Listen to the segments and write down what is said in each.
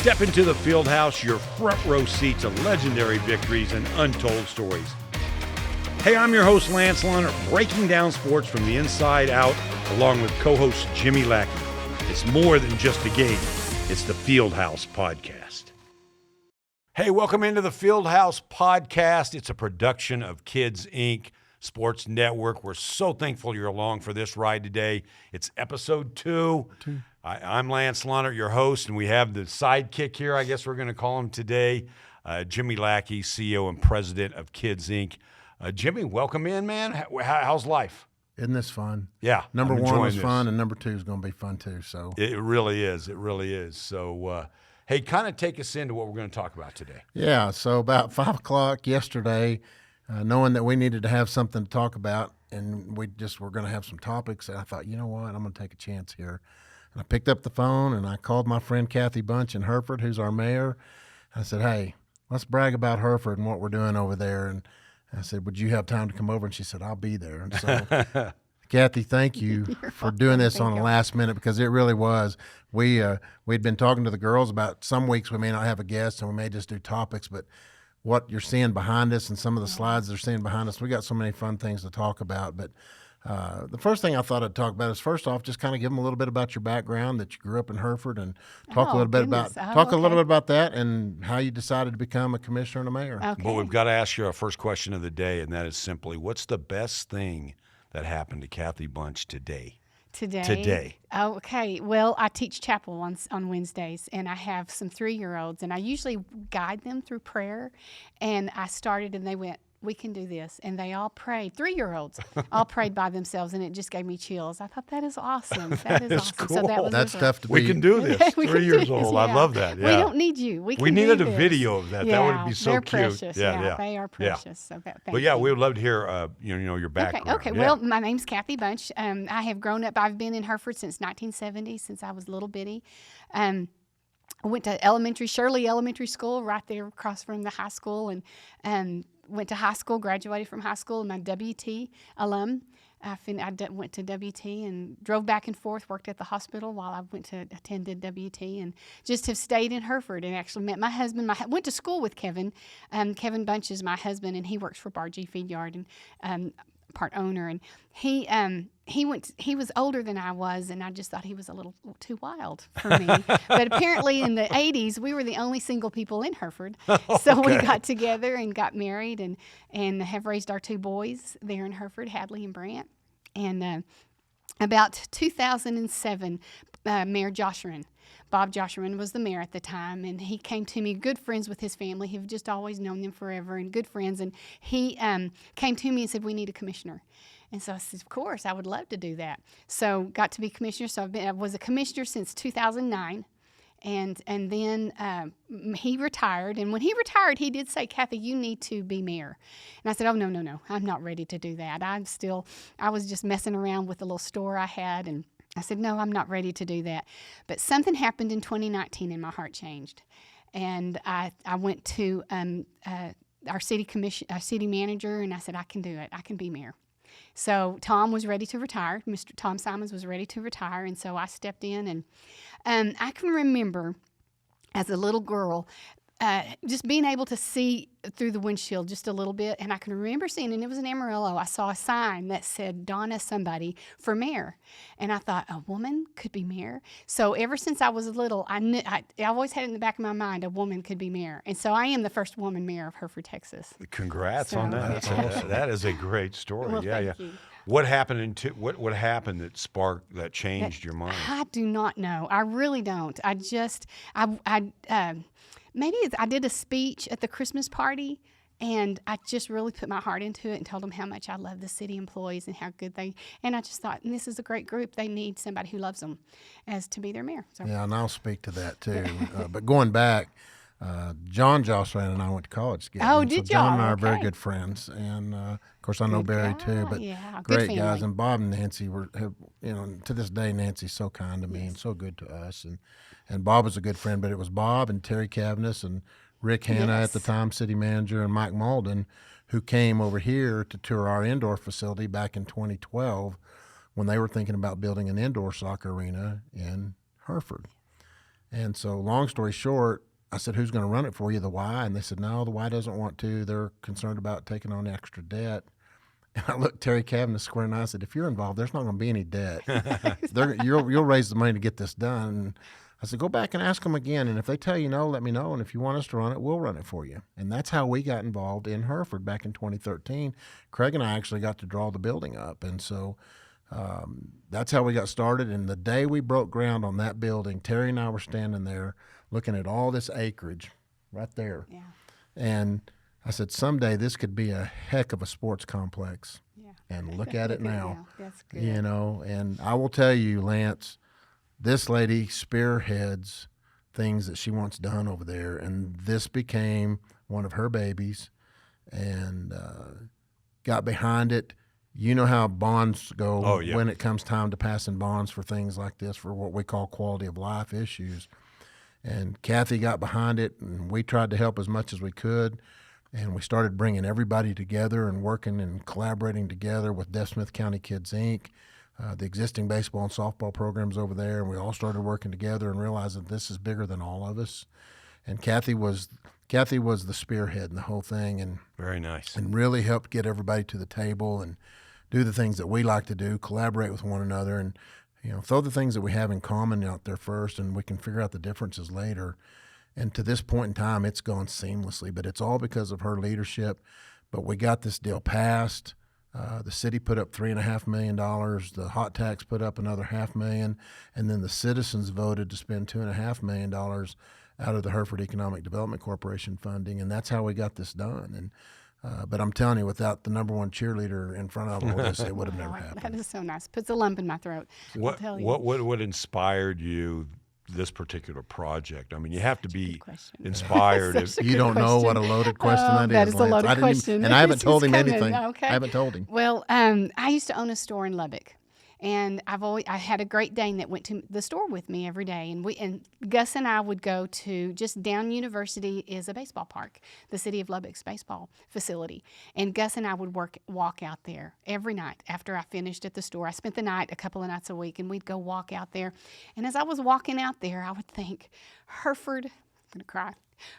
Step into the Fieldhouse, your front row seat to legendary victories and untold stories. Hey, I'm your host, Lance Lunner, breaking down sports from the inside out, along with co-host Jimmy Lackey. It's more than just a game. It's the Fieldhouse Podcast. Hey, welcome into the Fieldhouse Podcast. It's a production of Kids Inc. Sports Network. We're so thankful you're along for this ride today. It's episode 2. I'm Lance Lunner, your host, and we have the sidekick here, I guess we're going to call him today, Jimmy Lackey, CEO and president of Kids Inc. Jimmy, welcome in, man. How's life? Isn't this fun? Yeah. Number 1 was fun, and number 2 is going to be fun too. So it really is. It really is. So, hey, kind of take us into what we're going to talk about today. Yeah. So about 5 o'clock yesterday, knowing that we needed to have something to talk about, and we just were going to have some topics, and I thought, you know what, I'm going to take a chance here. And I picked up the phone and I called my friend Cathy Bunch in Hereford, who's our mayor. I said, hey, let's brag about Hereford and what we're doing over there. And I said, would you have time to come over? And she said, I'll be there. And so, Cathy, thank you for doing this on the last minute, because it really was. We'd been talking to the girls about some weeks we may not have a guest and we may just do topics, but what you're seeing behind us and some of the slides they're seeing behind us, we got so many fun things to talk about. But the first thing I thought I'd talk about is, first off, just kind of give them a little bit about your background, that you grew up in Hereford, and talk a little bit about that and how you decided to become a commissioner and a mayor. Okay. But we've got to ask you our first question of the day, and that is simply, what's the best thing that happened to Cathy Bunch today? Today. Oh, okay. Well, I teach chapel on Wednesdays, and I have some 3-year-olds, and I usually guide them through prayer. And I started, and they went, we can do this. And they all prayed. 3-year-olds all prayed by themselves, and it just gave me chills. I thought, that is awesome. That is awesome. Cool. So that was That's tough to be. We can do this. 3 years old. I love that. Yeah. We don't need you. We needed do a this. video of that. Yeah, that would be so they're cute. Precious. Yeah, they are precious. Yeah. So thank but you. we would love to hear your background. Okay. Well, my name's Cathy Bunch. I have grown up. I've been in Hereford since 1970, since I was little bitty. I went to Shirley Elementary School, right there across from the high school, and went to high school, graduated from high school. I'm a WT alum. I went to WT and drove back and forth, worked at the hospital while I attended WT, and just have stayed in Hereford, and actually met my husband. Went to school with Kevin. Kevin Bunch is my husband, and he works for Bargee Feed Yard and part owner. And he was older than I was, and I just thought he was a little too wild for me. But apparently in the 80s, we were the only single people in Hereford. So we got together and got married and have raised our 2 boys there in Hereford, Hadley and Brant. And about 2007, Mayor Joshurin, Bob Joshurin was the mayor at the time, and he came to me, good friends with his family. He've just always known them forever and good friends. And he came to me and said, we need a commissioner. And so I said, of course, I would love to do that. So got to be commissioner. So I was a commissioner since 2009. And then he retired. And when he retired, he did say, Cathy, you need to be mayor. And I said, oh, no, I'm not ready to do that. I was just messing around with the little store I had. And I said, no, I'm not ready to do that. But something happened in 2019 and my heart changed. And I went to our city manager, and I said, I can do it. I can be mayor. So Tom was ready to retire. Mr. Tom Simons was ready to retire, and so I stepped in. And I can remember as a little girl just being able to see through the windshield just a little bit. And I can remember seeing, and it was in Amarillo, I saw a sign that said Donna somebody for mayor. And I thought, a woman could be mayor? So ever since I was little, I always had it in the back of my mind, a woman could be mayor. And so I am the first woman mayor of Hereford, Texas. Congrats on that. That is a great story. Well, thank you. What happened what happened that changed your mind? I do not know. I really don't. I did a speech at the Christmas party, and I just really put my heart into it and told them how much I love the city employees and how good and I just thought, this is a great group. They need somebody who loves them as to be their mayor. So. Yeah, and I'll speak to that too. But going back, John Joshurin and I went to college together. Oh, did so John and I are okay. very good friends, and of course I know Barry too. But great guys, and Bob and Nancy to this day Nancy's so kind to me and so good to us, and Bob was a good friend. But it was Bob and Terry Cavness and Rick Hanna at the time, city manager, and Mike Malden, who came over here to tour our indoor facility back in 2012 when they were thinking about building an indoor soccer arena in Hereford. And so long story short, I said, who's going to run it for you, the Y? And they said, no, the Y doesn't want to. They're concerned about taking on extra debt. And I looked Terry Kavanagh square and I said, if you're involved, there's not going to be any debt. You'll raise the money to get this done. And I said, go back and ask them again. And if they tell you no, let me know. And if you want us to run it, we'll run it for you. And that's how we got involved in Hereford back in 2013. Craig and I actually got to draw the building up. And so that's how we got started. And the day we broke ground on that building, Terry and I were standing there looking at all this acreage right there. Yeah. And I said, someday this could be a heck of a sports complex. Yeah. And look at it now. That's good. You know, and I will tell you, Lance, this lady spearheads things that she wants done over there. And this became one of her babies and got behind it. You know how bonds go when it comes time to passing bonds for things like this, for what we call quality of life issues. And Cathy got behind it, and we tried to help as much as we could. And we started bringing everybody together and working and collaborating together with Deaf Smith County Kids, Inc., the existing baseball and softball programs over there. And we all started working together and realized that this is bigger than all of us. And Cathy was the spearhead in the whole thing. And very nice. And really helped get everybody to the table and do the things that we like to do, collaborate with one another, and throw the things that we have in common out there first, and we can figure out the differences later. And to this point in time, it's gone seamlessly, but it's all because of her leadership. But we got this deal passed. The city put up $3.5 million. The hot tax put up another $500,000, and then the citizens voted to spend $2.5 million out of the Hereford Economic Development Corporation funding, and that's how we got this done. And but I'm telling you, without the number one cheerleader in front of all this, it would have never happened. That is so nice. Puts a lump in my throat. What inspired you this particular project? I mean, you have to be inspired. You don't know what a loaded question that is. That is a loaded question. And I haven't told him coming. anything. Okay. I haven't told him. Well, I used to own a store in Lubbock. And I had a Great Dane that went to the store with me every day. And Gus and I would go to, just down University is a baseball park, the City of Lubbock's baseball facility. And Gus and I would walk out there every night after I finished at the store. I spent the night a couple of nights a week, and we'd go walk out there. And as I was walking out there, I would think, Hereford, I'm going to cry.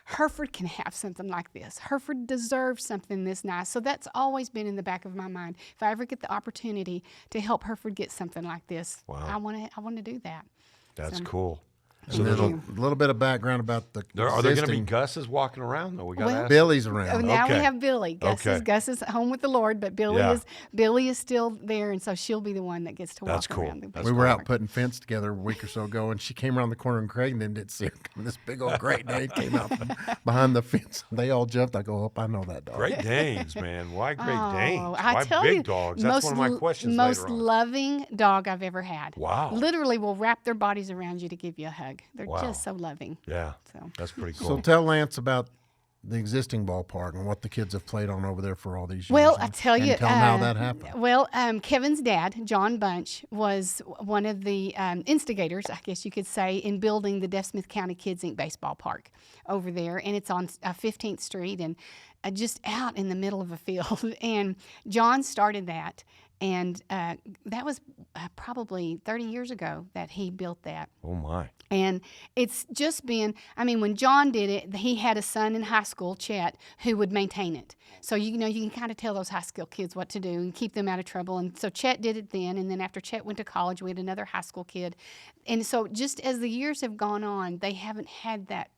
Hereford can have something like this. Hereford deserves something this nice. So that's always been in the back of my mind. If I ever get the opportunity to help Hereford get something like this, I want to do that. That's cool. So there's a little bit of background about the Are there going to be Gus's walking around? No, we got to ask. Billy's around. Now we have Billy. Gus is home with the Lord, but Billy is still there, and so she'll be the one that gets to walk around. We were out putting fence together a week or so ago, and she came around the corner, and Craig didn't see her. This big old Great Dane came out from behind the fence. They all jumped. I go, I know that dog. Great Danes, man. Why Great Danes? I tell big you, dogs? That's one of my questions most later on. loving dog I've ever had. Wow. Literally will wrap their bodies around you to give you a hug. They're just so loving. Yeah, that's pretty cool. So tell Lance about the existing ballpark and what the kids have played on over there for all these years. Well, I tell you, tell them how that happened. Well, Kevin's dad, John Bunch, was one of the instigators, I guess you could say, in building the Deaf Smith County Kids Inc. baseball park over there, and it's on 15th Street and just out in the middle of a field. And John started that. And that was probably 30 years ago that he built that. Oh, my. And it's just been, when John did it, he had a son in high school, Chet, who would maintain it. So, you can kind of tell those high school kids what to do and keep them out of trouble. And so Chet did it then. And then after Chet went to college, we had another high school kid. And so just as the years have gone on, they haven't had that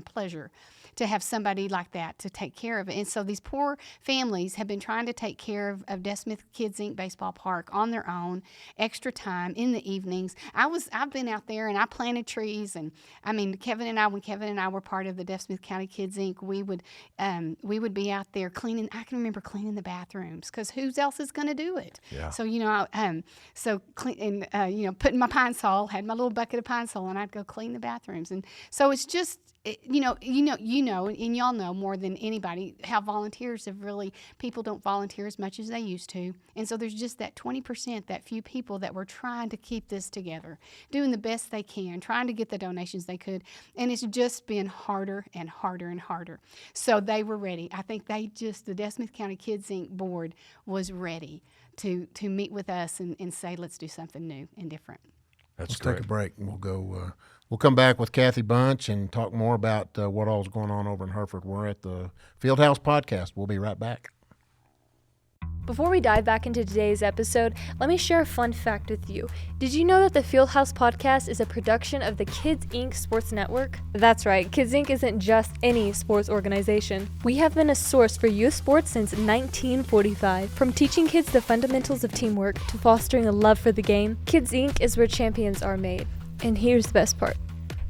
pleasure to have somebody like that to take care of it. And so these poor families have been trying to take care of Deaf Smith Kids Inc. Baseball Park on their own, extra time in the evenings. I've been out there and I planted trees, and when Kevin and I were part of the Deaf Smith County Kids Inc., we would be out there cleaning. I can remember cleaning the bathrooms because who else is going to do it? Yeah. So putting my pine sol, had my little bucket of pine sol, and I'd go clean the bathrooms. And so it's just and y'all know more than anybody how volunteers people don't volunteer as much as they used to. And so there's just that 20%, that few people that were trying to keep this together, doing the best they can, trying to get the donations they could. And it's just been harder and harder and harder. So they were ready. I think the Deaf Smith County Kids Inc. board was ready to meet with us and say, let's do something new and different. Let's take a break and we'll We'll come back with Cathy Bunch and talk more about what all is going on over in Hereford. We're at the Fieldhouse Podcast. We'll be right back. Before we dive back into today's episode, let me share a fun fact with you. Did you know that the Fieldhouse Podcast is a production of the Kids Inc. Sports Network? That's right, Kids Inc. isn't just any sports organization. We have been a source for youth sports since 1945. From teaching kids the fundamentals of teamwork to fostering a love for the game, Kids Inc. is where champions are made. And here's the best part.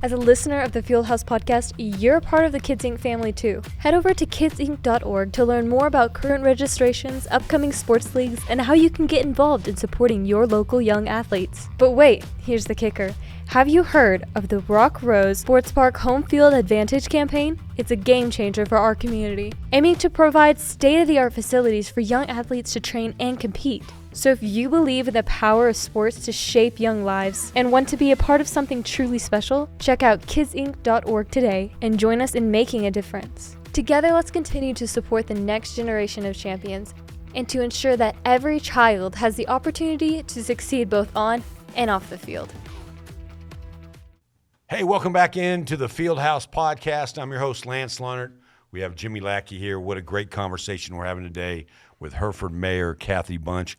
As a listener of the Fieldhouse Podcast, you're a part of the Kids Inc. family too. Head over to kidsinc.org to learn more about current registrations, upcoming sports leagues, and how you can get involved in supporting your local young athletes. But wait, here's the kicker. Have you heard of the Rock Rose Sports Park Home Field Advantage campaign? It's a game changer for our community, aiming to provide state-of-the-art facilities for young athletes to train and compete. So if you believe in the power of sports to shape young lives and want to be a part of something truly special, check out kidsinc.org today and join us in making a difference. Together, let's continue to support the next generation of champions and to ensure that every child has the opportunity to succeed both on and off the field. Hey, welcome back into the Fieldhouse Podcast. I'm your host, Lance Leonard. We have Jimmy Lackey here. What a great conversation we're having today with Hereford Mayor Cathy Bunch.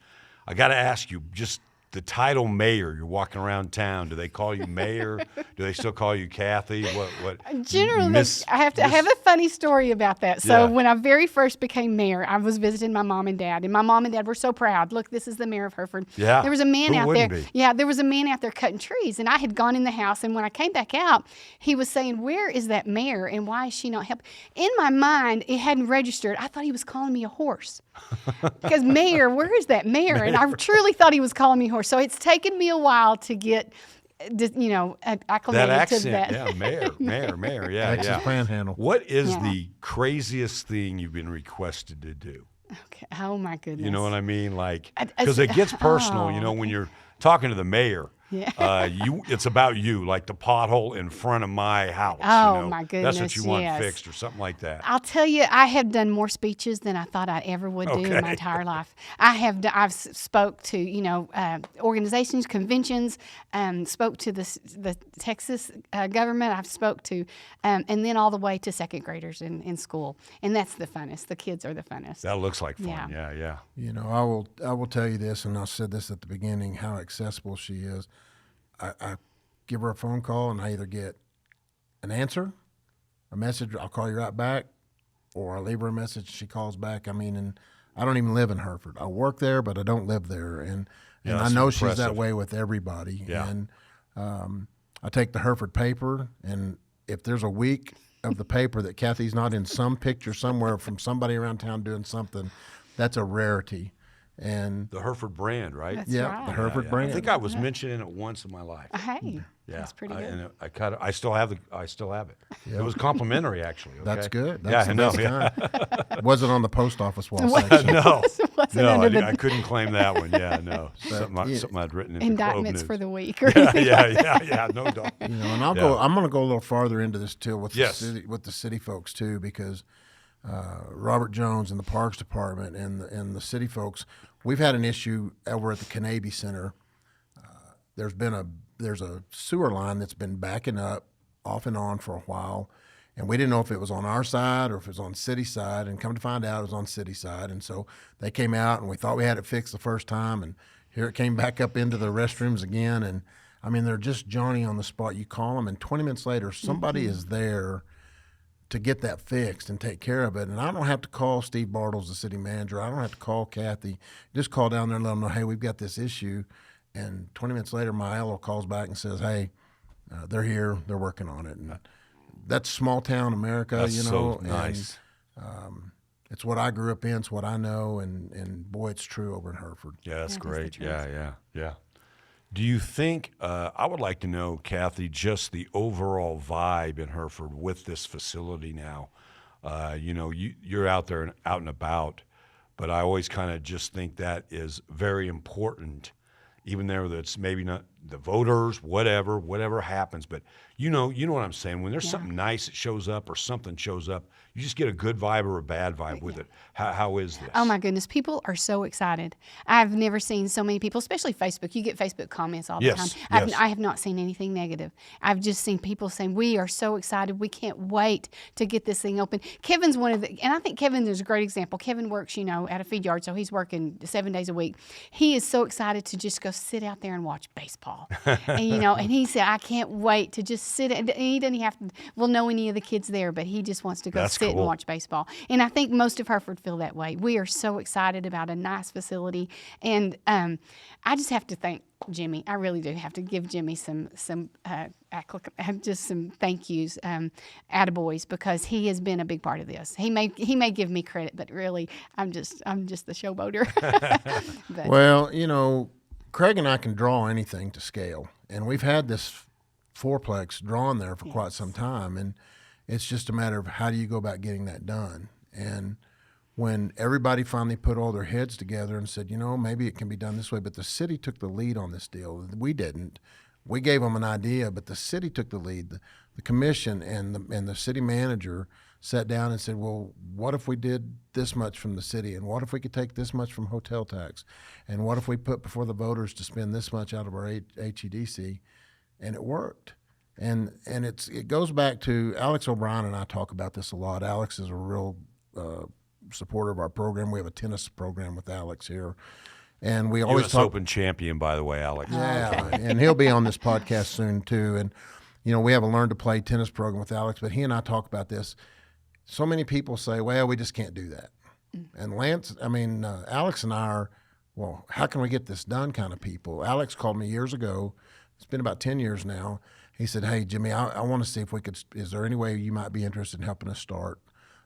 I got to ask you, just the title mayor, you're walking around town, do they call you mayor? Do they still call you Cathy? What? Generally, I have a funny story about that. So when I very first became mayor, I was visiting my mom and dad, and my mom and dad were so proud. Look, this is the mayor of Hereford. Yeah. There was a man Who out wouldn't there. be? Yeah, there was a man out there cutting trees, and I had gone in the house, and when I came back out, he was saying, "Where is that mayor, and why is she not helping?" In my mind, it hadn't registered. I thought he was calling me a horse. Because mayor, where is that mayor? And I truly thought he was calling me a horse. So it's taken me a while to get, acclimated That accent, to that. yeah, mayor, yeah, Texas yeah. Panhandle. What is Yeah. the craziest thing you've been requested to do? Okay. Oh my goodness. You know what I mean? Like, I- because it gets personal, oh. when you're talking to the mayor. Yeah. It's about you, like the pothole in front of my house. Oh, my That's goodness, what you want yes. fixed or something like that. I'll tell you, I have done more speeches than I thought I ever would do in my entire life. I've spoke to, organizations, conventions, spoke to the Texas government. I've spoke to, and then all the way to second graders in school. And that's the funnest. The kids are the funnest. That looks like fun. Yeah. Yeah. I will tell you this, and I said this at the beginning, how accessible she is. I give her a phone call, and I either get an answer, a message, I'll call you right back, or I leave her a message, she calls back. I mean, and I don't even live in Hereford. I work there, but I don't live there, and I that's know she's that impressive. way with everybody. Yeah. And I take the Hereford paper, and if there's a week of the paper that Cathy's not in some picture somewhere from somebody around town doing something, that's a rarity. And The Hereford brand, right? That's yeah, right. the Hereford Yeah. brand. I think I was mentioning it once in my life. Hey, Yeah, that's pretty good. And I still have it. It was complimentary, actually. Okay? That's good. That's yeah, the I know. best Yeah. kind. Wasn't on the post office wall What? section. No, Wasn't no, under the I couldn't claim that one. Yeah, no, something I'd written in the indictments Globe for News. the week. Or Yeah, no doubt. And I'm going to go a little farther into this too with Yes. the city folks too, because Robert Jones and the Parks Department and the city folks, we've had an issue over at the Canady Center. There's a sewer line that's been backing up off and on for a while, and we didn't know if it was on our side or if it was on city side, and come to find out it was on city side. And so they came out, and we thought we had it fixed the first time, and here it came back up into the restrooms again. And I mean, they're just Johnny on the spot. You call them, and 20 minutes later, somebody is there to get that fixed and take care of it. And I don't have to call Steve Bartles, the city manager. I don't have to call Cathy. Just call down there and let them know, hey, we've got this issue. And 20 minutes later, my LO calls back and says, hey, they're here, they're working on it. And that's small town America, That's so and, nice. it's what I grew up in, it's what I know, and boy, it's true over in Hereford. Yeah, that's That is the great. truth. Yeah. Do you think, I would like to know, Cathy, just the overall vibe in Hereford with this facility now. You're out there and out and about, but I always kind of just think that is very important, even though that's maybe the voters, whatever happens. But you know what I'm saying. When there's something nice that shows up or something shows up, you just get a good vibe or a bad vibe with it. How is this? Oh my goodness, people are so excited. I've never seen so many people, especially Facebook. You get Facebook comments all the time. I have not seen anything negative. I've just seen people saying, we are so excited. We can't wait to get this thing open. Kevin's one of the, and I think Kevin is a great example. Kevin works, at a feed yard, so he's working 7 days a week. He is so excited to just go sit out there and watch baseball. And he said, I can't wait to just sit. And he doesn't have to know any of the kids there, but he just wants to go sit and watch baseball. And I think most of Hereford feel that way. We are so excited about a nice facility. And I just have to thank Jimmy. I really do have to give Jimmy some just some thank yous, attaboys, because he has been a big part of this. He may give me credit, but really I'm just the showboater. But, well, Craig and I can draw anything to scale, and we've had this fourplex drawn there for quite some time, and it's just a matter of how do you go about getting that done. And when everybody finally put all their heads together and said, maybe it can be done this way, but the city took the lead on this deal. We didn't. We gave them an idea, but the city took the lead. The commission and the city manager sat down and said, well, what if we did this much from the city? And what if we could take this much from hotel tax? And what if we put before the voters to spend this much out of our HEDC? And it worked. And it goes back to Alex O'Brien, and I talk about this a lot. Alex is a real supporter of our program. We have a tennis program with Alex here. And we always US Open champion, by the way, Alex. Yeah, and he'll be on this podcast soon too. And we have a learn to play tennis program with Alex, but he and I talk about this. So many people say, well, we just can't do that. And Alex and I are, well, how can we get this done kind of people. Alex called me years ago. It's been about 10 years now. He said, hey, Jimmy, I want to see if we could, is there any way you might be interested in helping us start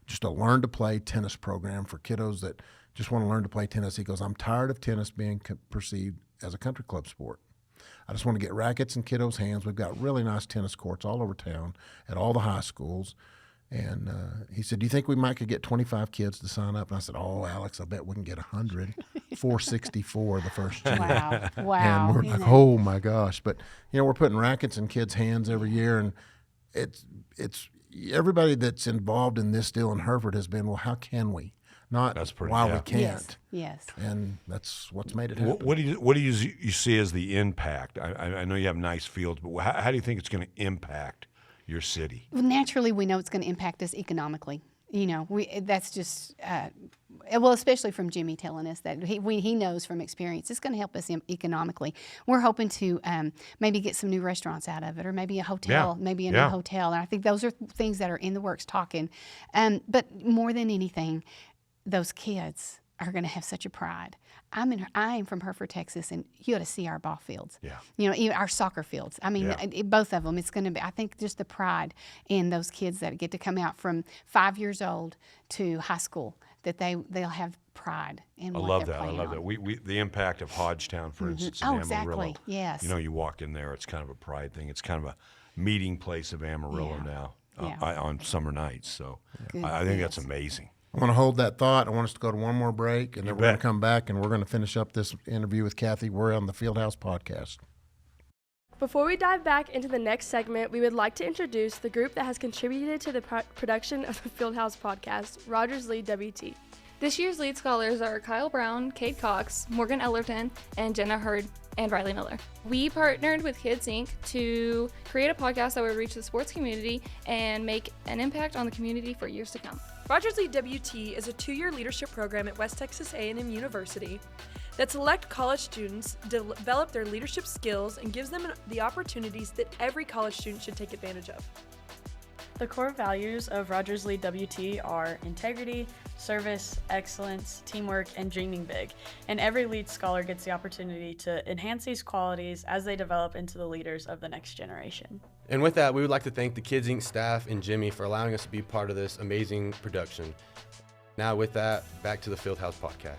just a learn to play tennis program for kiddos that just want to learn to play tennis. He goes, I'm tired of tennis being perceived as a country club sport. I just want to get rackets in kiddos' hands. We've got really nice tennis courts all over town at all the high schools. And he said, do you think we might could get 25 kids to sign up? And I said, oh, Alex, I bet we can get 100. 464 the first year. Wow. And we're like, oh, my gosh. But, we're putting rackets in kids' hands every year. And it's everybody that's involved in this deal in Hereford has been, well, how can we? Not why we can't. Yes. And that's what's made it happen. What do you see as the impact? I know you have nice fields, but how do you think it's going to impact your city? Well, naturally, we know it's going to impact us economically. That's just especially from Jimmy telling us that he knows from experience it's going to help us economically. We're hoping to maybe get some new restaurants out of it, or maybe a hotel, maybe a new hotel. And I think those are things that are in the works talking. But more than anything, those kids are going to have such a pride. I am from Hereford, Texas, and you ought to see our ball fields. Yeah. Even our soccer fields. Both of them. It's going to be, I think, just the pride in those kids that get to come out from 5 years old to high school, that they'll have pride in what they're playing. I love that. We the impact of Hodgetown, for instance, in Amarillo. Exactly. Yes. You walk in there, it's kind of a pride thing. It's kind of a meeting place of Amarillo now on summer nights. So I think that's amazing. I want to hold that thought. I want us to go to one more break, and then we're going to come back, and we're going to finish up this interview with Cathy. We're on the Fieldhouse Podcast. Before we dive back into the next segment, we would like to introduce the group that has contributed to the production of the Fieldhouse Podcast, Rogers Lead WT. This year's lead scholars are Kyle Brown, Kate Cox, Morgan Ellerton, and Jenna Hurd, and Riley Miller. We partnered with Kids Inc. to create a podcast that would reach the sports community and make an impact on the community for years to come. Rogers Lead WT is a 2-year leadership program at West Texas A&M University that select college students, develop their leadership skills, and gives them the opportunities that every college student should take advantage of. The core values of Rogers Lead WT are integrity, service, excellence, teamwork, and dreaming big. And every lead scholar gets the opportunity to enhance these qualities as they develop into the leaders of the next generation. And with that, we would like to thank the Kids Inc. staff and Jimmy for allowing us to be part of this amazing production. Now with that, back to the Fieldhouse Podcast.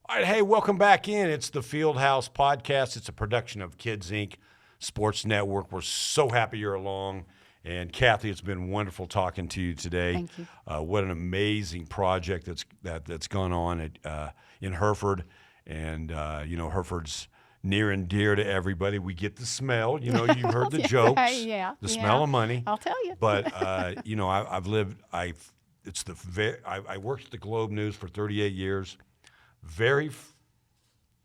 All right, hey, welcome back in. It's the Fieldhouse Podcast. It's a production of Kids Inc. Sports Network. We're so happy you're along. And Cathy, it's been wonderful talking to you today. Thank you. What an amazing project that's gone on in Hereford, and Hereford's near and dear to everybody. We get the smell. You heard the jokes. The smell of money. I'll tell you. But I worked at the Globe News for 38 years. Very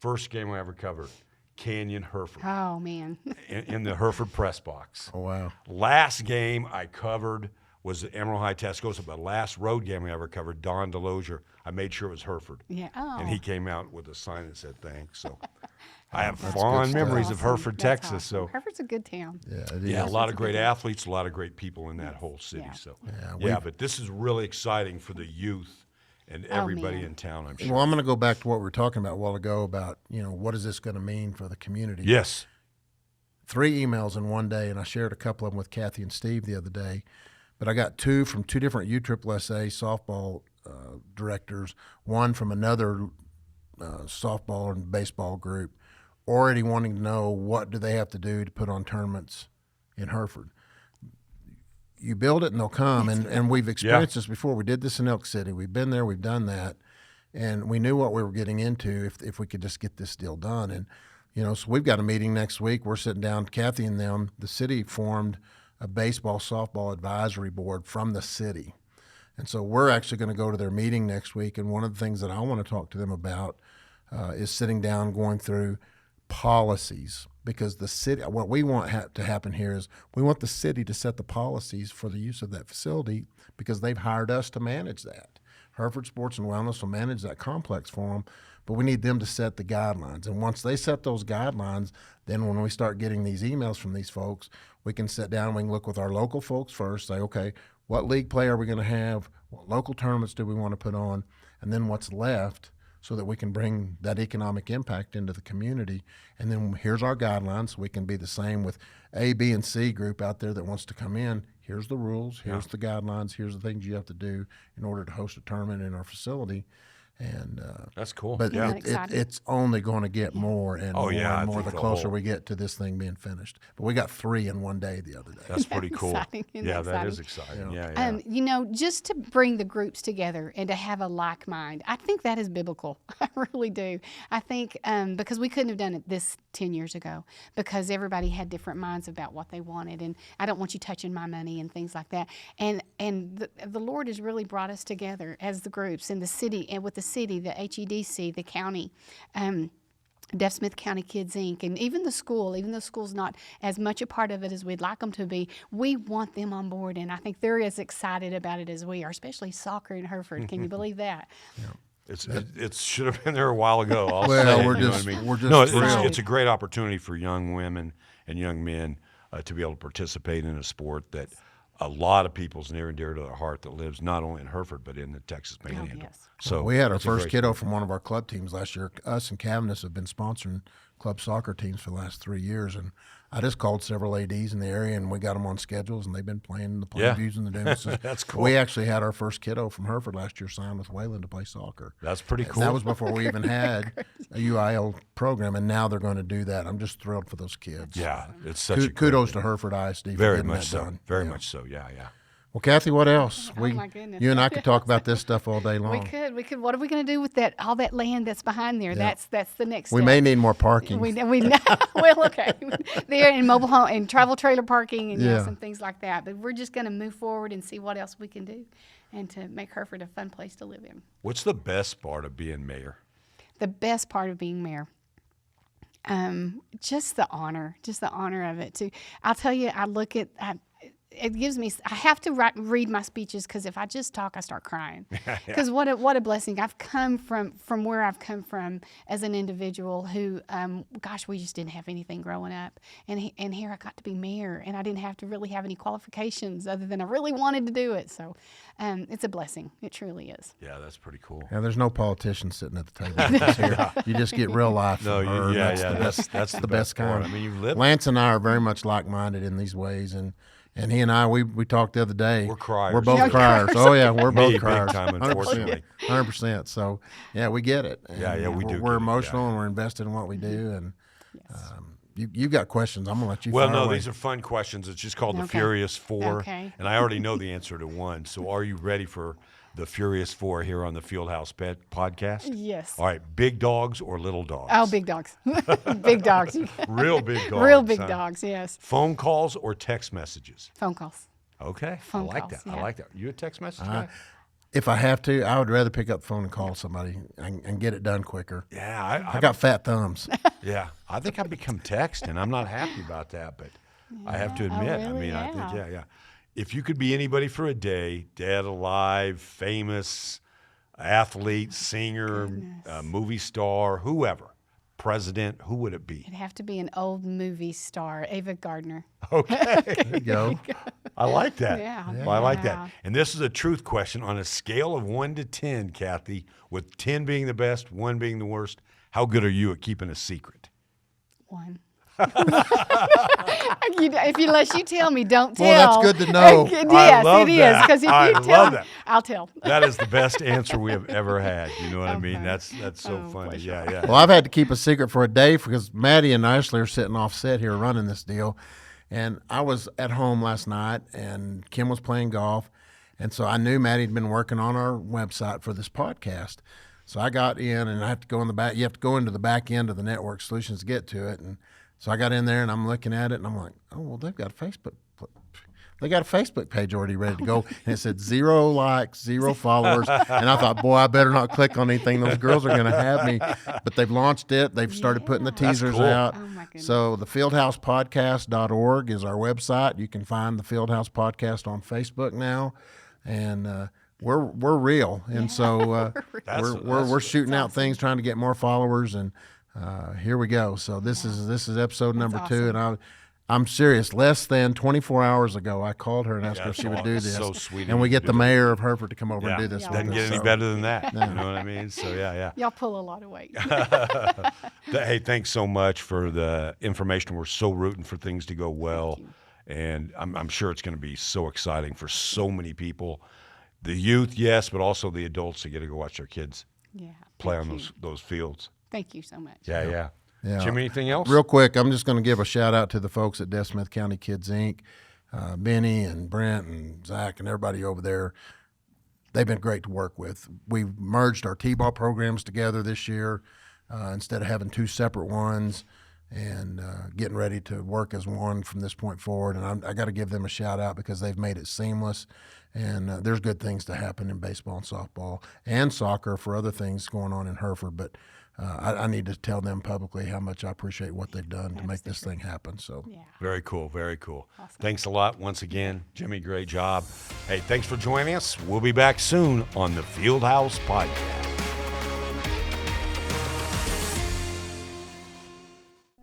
first game I ever covered, Canyon Hereford. Oh man. in the Hereford press box. Oh wow. Last game I covered was the Emerald High Tascosa, but last road game I ever covered, Don DeLozier, I made sure it was Hereford. Yeah. Oh. And he came out with a sign that said thanks. So I have That's fond good memories stuff. of Hereford, That's Texas. awesome. So Hereford's a good town. Yeah, it yeah, a is. lot of great athletes, a lot of great people in that whole city. Yeah. So Yeah, but this is really exciting for the youth and everybody man. in town, I'm sure. Well, I'm going to go back to what we were talking about a while ago about, what is this going to mean for the community? Yes. 3 emails in one day, and I shared a couple of them with Cathy and Steve the other day. But I got 2 from 2 different USSSA softball directors, one from another softball and baseball group, already wanting to know what do they have to do to put on tournaments in Hereford. You build it and they'll come, and we've experienced this before. We did this in Elk City. We've been there. We've done that, and we knew what we were getting into if we could just get this deal done. And so we've got a meeting next week. We're sitting down, Cathy and them. The city formed a baseball, softball advisory board from the city, and so we're actually going to go to their meeting next week. And one of the things that I want to talk to them about is sitting down, going through policies, because the city, what we want to happen here is we want the city to set the policies for the use of that facility, because they've hired us to manage that. Hereford Sports and Wellness will manage that complex for them, but we need them to set the guidelines. And once they set those guidelines, then when we start getting these emails from these folks, we can sit down and we can look with our local folks first, say, okay, what league play are we going to have? What local tournaments do we want to put on? And then what's left, so that we can bring that economic impact into the community. And then here's our guidelines, so we can be the same with A, B, and C group out there that wants to come in. Here's the rules, here's the guidelines, here's the things you have to do in order to host a tournament in our facility. And that's cool. But it's only going to get more and more and more the closer we get to this thing being finished. But we got 3 in one day the other day. That's pretty cool. Exciting. That is exciting. Yeah. Just to bring the groups together and to have a like mind, I think that is biblical. I really do. I think because we couldn't have done it this 10 years ago, because everybody had different minds about what they wanted, and I don't want you touching my money and things like that. And the Lord has really brought us together as the groups in the city, and with the city, the HEDC, the county, Deaf Smith County Kids Inc., and even the school, even though the school's not as much a part of it as we'd like them to be, we want them on board, and I think they're as excited about it as we are, especially soccer in Hereford. Can you believe that? Yeah. It should have been there a while ago. We're just thrilled. It's a great opportunity for young women and young men to be able to participate in a sport that a lot of people's near and dear to their heart, that lives not only in Hereford but in the Texas Panhandle. Yes. So we had our first kiddo from one of our club teams last year. Us and Cavaness have been sponsoring club soccer teams for the last 3 years, and I just called several ADs in the area, and we got them on schedules, and they've been playing in the Plainviews and the Dumases. That's cool. We actually had our first kiddo from Hereford last year sign with Wayland to play soccer. That's pretty cool. That was before we even had a UIL program, and now they're going to do that. I'm just thrilled for those kids. Yeah, it's such a kudos to Hereford ISD for very getting much that so. done. Very much so. Yeah. Well, Cathy, what else? My goodness. You and I could talk about this stuff all day long. We could. What are we going to do with that? All that land that's behind there? Yeah. That's the next. We step. may need more parking. We well, okay, there in mobile home and travel trailer parking and some things like that. But we're just going to move forward and see what else we can do, and to make Hereford a fun place to live in. What's the best part of being mayor? The best part of being mayor. Just the honor of it. I'll tell you, it gives me. I have to read my speeches, because if I just talk, I start crying. Because what a blessing! I've come from where I've come from as an individual who, we just didn't have anything growing up, and here I got to be mayor, and I didn't have to really have any qualifications other than I really wanted to do it. So, it's a blessing. It truly is. Yeah, that's pretty cool. Yeah, there's no politician sitting at the table here. You just get real life. That's the best kind. I mean, you live. Lance and I are very much like-minded in these ways, and he and I, we talked the other day. We're criers. We're both criers. Oh, yeah, we're both criers. Big time, unfortunately. 100%. So, yeah, we get it. We do. We're emotional and we're invested in what we do. And you got questions. I'm gonna let you. Well, fire no, away. these are fun questions. It's just called the Okay. Furious Four, Okay. and I already know the answer to one. So, are you ready for the Furious Four here on the Fieldhouse Podcast? Yes. All right, big dogs or little dogs? Oh, big dogs. Big dogs. Real big dogs. Real big huh? dogs, yes. Phone calls or text messages? Phone calls. Okay, Phone I like calls, that. I yeah. like that. You a text message guy? If I have to, I would rather pick up the phone and call somebody and get it done quicker. Yeah, I got fat thumbs. Yeah, I think I've become text, and I'm not happy about that, but I have to Yeah, oh, admit, really? I think, Yeah. yeah. If you could be anybody for a day, dead, alive, famous, athlete, singer, movie star, whoever, president, who would it be? It'd have to be an old movie star, Ava Gardner. Okay, There you go. I like that. Yeah. Well, I like Yeah. that. And this is a truth question on a scale of 1 to 10, Cathy, with 10 being the best, 1 being the worst. How good are you at keeping a secret? 1. Unless you tell me, don't tell. Well, that's good to know. Yes, love it is. that. Because if I you love tell me, that. I'll tell. That is the best answer we have ever had. You know what I mean? Okay. That's so Oh, funny. pleasure. Yeah. Well, I've had to keep a secret for a day because Maddie and Ashley are sitting off set here running this deal. And I was at home last night, and Kim was playing golf. And so I knew Maddie had been working on our website for this podcast. So I got in, and I have to go in the back. You have to go into the back end of the Network Solutions to get to it. And so I got in there, and I'm looking at it, and I'm like, oh, well, they've got a Facebook. They got a Facebook page already ready to go, and it said 0 likes, 0 followers. And I thought, boy, I better not click on anything. Those girls are going to have me. But they've launched it. They've started putting the teasers cool. out. Oh, my goodness. So the fieldhousepodcast.org is our website. You can find the Fieldhouse Podcast on Facebook now, and we're real. And so we're shooting out things, trying to get more followers, and here we go. So this is episode number 2, and I'm serious. Less than 24 hours ago, I called her and asked her if she would do this. So sweet of and we you get to the do mayor of Hereford to come over Yeah. and do this. Doesn't with get us. any So- better than that. You know what I mean? So, yeah. Y'all pull a lot of weight. Hey, thanks so much for the information. We're so rooting for things to go well. And I'm sure it's going to be so exciting for so many people. The youth, yes, but also the adults that get to go watch their kids Yeah. play thank on you. those fields. Thank you so much. Yeah. Yeah. Jim, anything else? Real quick, I'm just going to give a shout out to the folks at Des Smith County Kids Inc., Benny and Brent and Zach and everybody over there. They've been great to work with. We've merged our T-ball programs together this year instead of having 2 separate ones, and getting ready to work as one from this point forward. And I got to give them a shout out because they've made it seamless. And there's good things to happen in baseball and softball and soccer for other things going on in Hereford. But I need to tell them publicly how much I appreciate what they've done to make this thing happen. So Yeah. Very cool. Thanks a lot once again, Jimmy. Great job. Hey, thanks for joining us. We'll be back soon on the Fieldhouse Podcast.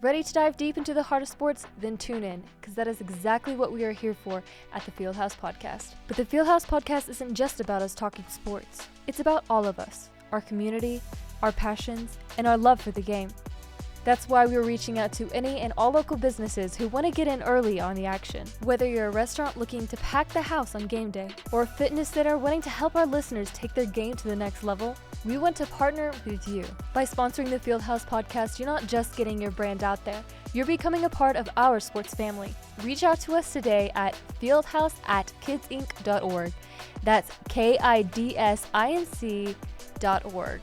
Ready to dive deep into the heart of sports? Then tune in, because that is exactly what we are here for at the Fieldhouse Podcast. But the Fieldhouse Podcast isn't just about us talking sports. It's about all of us, our community, our passions, and our love for the game. That's why we're reaching out to any and all local businesses who want to get in early on the action. Whether you're a restaurant looking to pack the house on game day, or a fitness center wanting to help our listeners take their game to the next level, we want to partner with you. By sponsoring the Fieldhouse Podcast, you're not just getting your brand out there, you're becoming a part of our sports family. Reach out to us today at fieldhouse@kidsinc.org. That's KIDSINC.org.